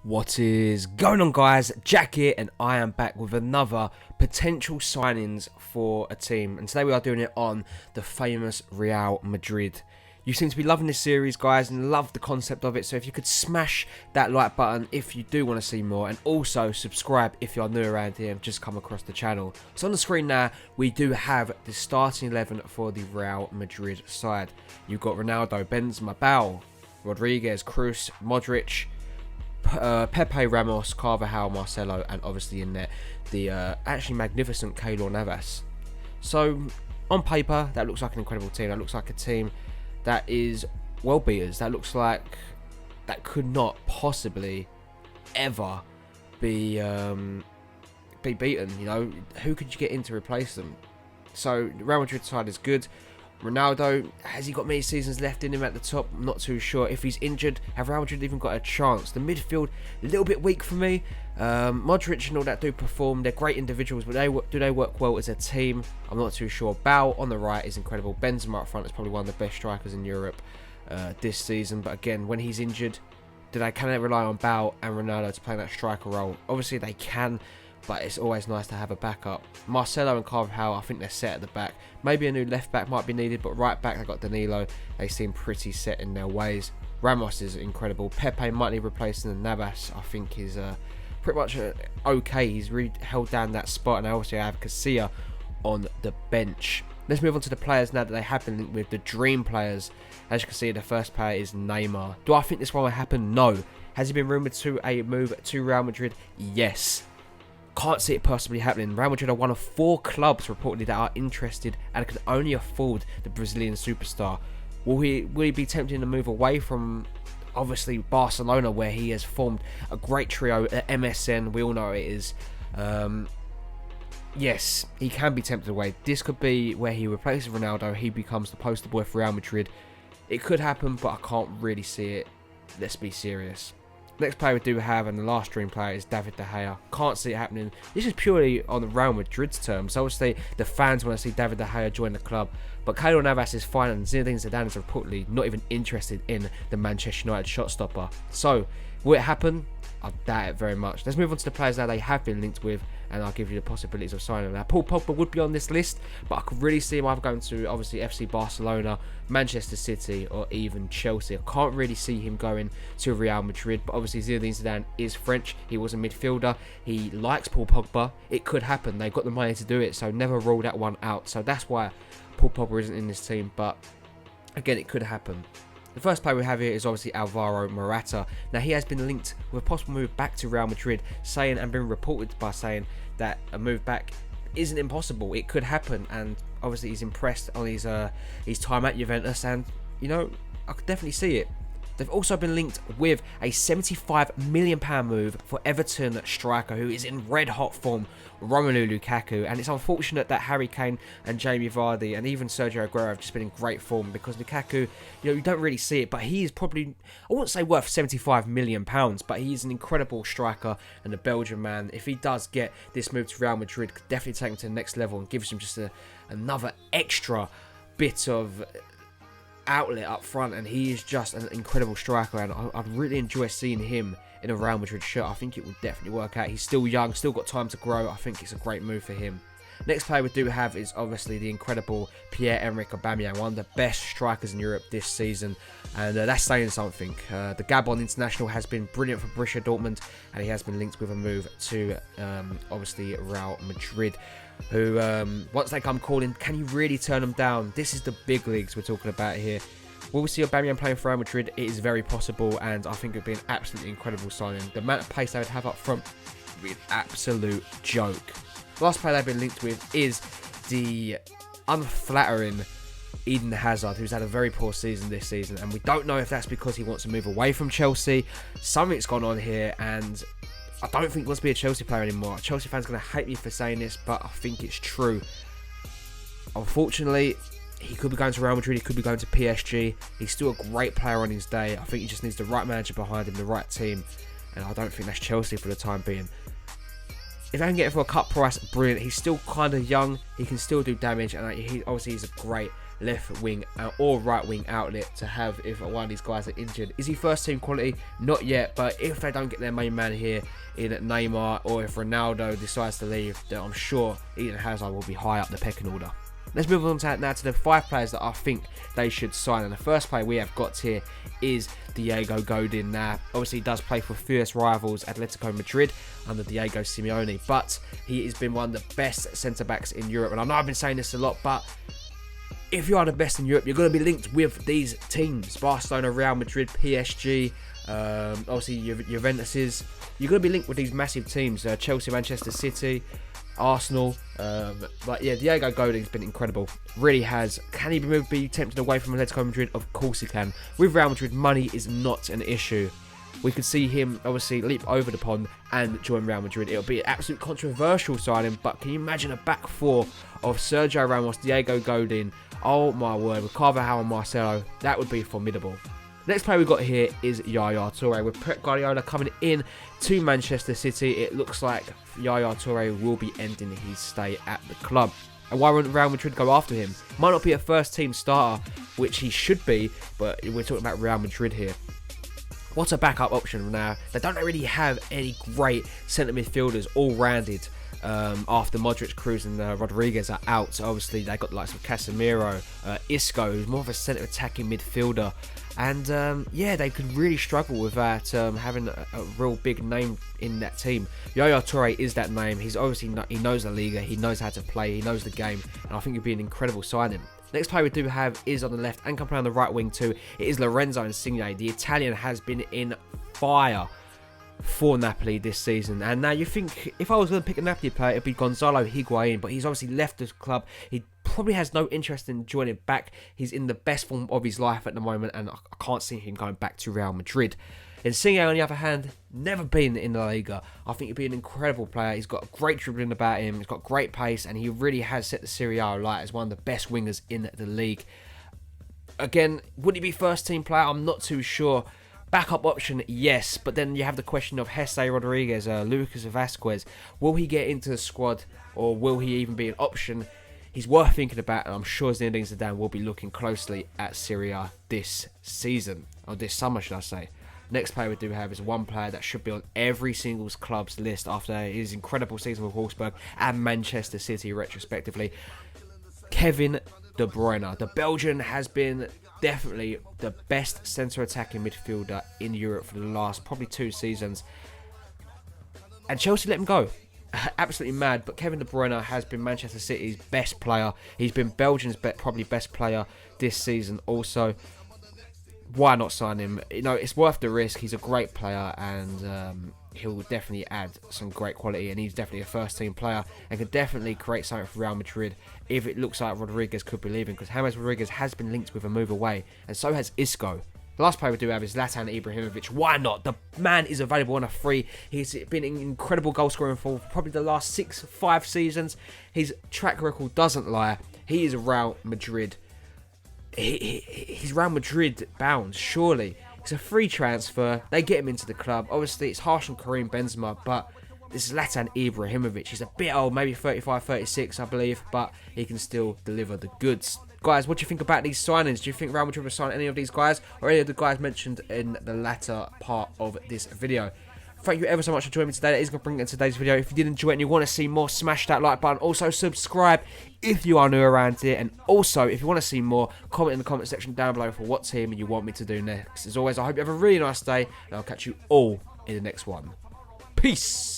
What is going on, guys? Jack here, and I am back with another potential signings for a team, and today we are doing it on the famous Real Madrid. You seem to be loving this series, guys, and love the concept of it, so if you could smash that like button if you do want to see more, and also subscribe if you're new around here and just come across the channel. So on the screen now, we do have the starting 11 for the Real Madrid side. You've got Ronaldo, Benzema, Bale, Rodriguez, Kroos, Modric, Pepe, Ramos, Carvajal, Marcelo, and obviously in there the actually magnificent Keylor Navas. So on paper, that looks like an incredible team. That looks like a team that is well beaters. That looks like that could not possibly ever be beaten. You know, who could you get in to replace them? So the Real Madrid side is good. Ronaldo, has he got many seasons left in him at the top? I'm not too sure. If he's injured, have Real Madrid even got a chance? The midfield, a little bit weak for me. Modric and all that do perform. They're great individuals, but do they work well as a team? I'm not too sure. Bale on the right is incredible. Benzema up front is probably one of the best strikers in Europe this season. But again, when he's injured, can they rely on Bale and Ronaldo to play that striker role? Obviously they can, but it's always nice to have a backup. Marcelo and Carvajal, I think they're set at the back. Maybe a new left back might be needed, but right back they've got Danilo. They seem pretty set in their ways. Ramos is incredible. Pepe might need replacing, and Navas I think is pretty much okay. He's really held down that spot, and I also have Casilla on the bench. Let's move on to the players now that they have been linked with, the dream players. As you can see, the first player is Neymar. Do I think this one will happen? No. Has he been rumoured to a move to Real Madrid? Yes. Can't see it possibly happening. Real Madrid are one of 4 clubs reportedly that are interested and can only afford the Brazilian superstar. Will he be tempting to move away from obviously Barcelona, where he has formed a great trio at MSN? We all know it is. Yes, he can be tempted away. This could be where he replaces Ronaldo. He becomes the poster boy for Real Madrid. It could happen, but I can't really see it. Let's be serious. Next player we do have, and the last dream player, is David De Gea. Can't see it happening. This is purely on the Real Madrid's terms. Obviously, the fans want to see David De Gea join the club, but Keylor Navas is fine, and Zinedine Zidane is reportedly not even interested in the Manchester United shot stopper. So, will it happen? I doubt it very much. Let's move on to the players that they have been linked with, and I'll give you the possibilities of signing them. Now, Paul Pogba would be on this list, but I could really see him either going to, obviously, FC Barcelona, Manchester City, or even Chelsea. I can't really see him going to Real Madrid, but obviously Zinedine Zidane is French. He was a midfielder. He likes Paul Pogba. It could happen. They've got the money to do it, so never rule that one out. So that's why Paul Pogba isn't in this team, but again, it could happen. The first player we have here is obviously Alvaro Morata. Now, he has been linked with a possible move back to Real Madrid, saying and been reported by saying that a move back isn't impossible. It could happen, and obviously he's impressed on his time at Juventus, and you know, I could definitely see it. They've also been linked with a £75 million move for Everton striker who is in red hot form, Romelu Lukaku. And it's unfortunate that Harry Kane and Jamie Vardy and even Sergio Aguero have just been in great form, because Lukaku, you don't really see it, but he is probably, I wouldn't say worth £75 million, but he is an incredible striker and a Belgian man. If he does get this move to Real Madrid, could definitely take him to the next level and gives him just another extra bit of outlet up front, and he is just an incredible striker, and I'd really enjoy seeing him in a Real Madrid shirt. I think it would definitely work out. He's still young, still got time to grow. I think it's a great move for him. Next player we do have is obviously the incredible Pierre-Emerick, one of the best strikers in Europe this season, and that's saying something. The Gabon international has been brilliant for Borussia Dortmund, and he has been linked with a move to obviously Real Madrid, who once they come calling, can you really turn them down? This is the big leagues we're talking about here. Will we see Aubameyang playing for Real Madrid? It is very possible, and I think it would be an absolutely incredible signing. The amount of pace they would have up front would be an absolute joke. The last player they've been linked with is the unflattering Eden Hazard, who's had a very poor season this season, and we don't know if that's because he wants to move away from Chelsea. Something's gone on here, and I don't think he wants to be a Chelsea player anymore. Chelsea fans are going to hate me for saying this, but I think it's true. Unfortunately, he could be going to Real Madrid, he could be going to PSG. He's still a great player on his day. I think he just needs the right manager behind him, the right team, and I don't think that's Chelsea for the time being. If I can get it for a cut price, brilliant. He's still kind of young, he can still do damage, and he's a great left wing or right wing outlet to have if one of these guys are injured. Is he first team quality? Not yet, but if they don't get their main man here in Neymar, or if Ronaldo decides to leave, then I'm sure Eden Hazard will be high up the pecking order. Let's move on now to the 5 players that I think they should sign. And the first player we have got here is Diego Godin. Now, obviously, he does play for fierce rivals Atletico Madrid under Diego Simeone, but he has been one of the best centre-backs in Europe. And I know I've been saying this a lot, but if you are the best in Europe, you're going to be linked with these teams. Barcelona, Real Madrid, PSG, obviously Juventus. You're going to be linked with these massive teams. Chelsea, Manchester City, Arsenal. But yeah, Diego Godin's been incredible. Really has. Can he be tempted away from Atletico Madrid? Of course he can. With Real Madrid, money is not an issue. We could see him obviously leap over the pond and join Real Madrid. It'll be an absolute controversial signing, but can you imagine a back four of Sergio Ramos, Diego Godin? Oh my word, with Carvajal and Marcelo, that would be formidable. Next player we've got here is Yaya Toure. With Pep Guardiola coming in to Manchester City, it looks like Yaya Toure will be ending his stay at the club. And why wouldn't Real Madrid go after him? Might not be a first team starter, which he should be, but we're talking about Real Madrid here. What a backup option now. They don't really have any great centre midfielders all-rounded. After Modric, Kroos and Rodriguez are out. Obviously, they got the likes of Casemiro, Isco, who's more of a centre attacking midfielder. And yeah, they could really struggle with that, having a real big name in that team. Yaya Toure is that name. He's obviously he knows the Liga, he knows how to play, he knows the game, and I think it'd be an incredible signing. Next player we do have is on the left and can play on the right wing too. It is Lorenzo Insigne. The Italian has been in fire for Napoli this season, and now you think if I was going to pick a Napoli player, it'd be Gonzalo Higuain, but he's obviously left the club. He probably has no interest in joining back. He's in the best form of his life at the moment, and I can't see him going back to Real Madrid. Insigne, on the other hand, never been in the Liga. I think he'd be an incredible player. He's got great dribbling about him, he's got great pace, and he really has set the Serie A alight as one of the best wingers in the league. Again, would he be first team player? I'm not too sure. Backup option, yes, but then you have the question of Jesse Rodriguez, Lucas Vazquez. Will he get into the squad, or will he even be an option? He's worth thinking about, and I'm sure Zinedine Zidane will be looking closely at Serie A this season, or this summer, should I say. Next player we do have is one player that should be on every single club's list after his incredible season with Wolfsburg and Manchester City, retrospectively. Kevin De Bruyne. The Belgian has been definitely the best centre attacking midfielder in Europe for the last probably 2 seasons. And Chelsea let him go. Absolutely mad, but Kevin De Bruyne has been Manchester City's best player. He's been Belgium's probably best player this season also. Why not sign him? You know, it's worth the risk. He's a great player, and he'll definitely add some great quality, and he's definitely a first team player and could definitely create something for Real Madrid if it looks like Rodriguez could be leaving, because James Rodriguez has been linked with a move away, and so has Isco. The last player we do have is Zlatan Ibrahimovic. Why not? The man is available on a free. He's been an incredible goal scoring for probably the last 5 seasons. His track record doesn't lie. He is Real Madrid. He's Real Madrid bound, surely. It's a free transfer. They get him into the club. Obviously, it's harsh on Karim Benzema, but this is Zlatan Ibrahimovic. He's a bit old, maybe 35, 36, I believe, but he can still deliver the goods. Guys, what do you think about these signings? Do you think Real Madrid will sign any of these guys, or any of the guys mentioned in the latter part of this video? Thank you ever so much for joining me today. That is going to bring it in today's video. If you did enjoy it and you want to see more, smash that like button. Also, subscribe if you are new around here. And also, if you want to see more, comment in the comment section down below for what team you want me to do next. As always, I hope you have a really nice day, and I'll catch you all in the next one. Peace!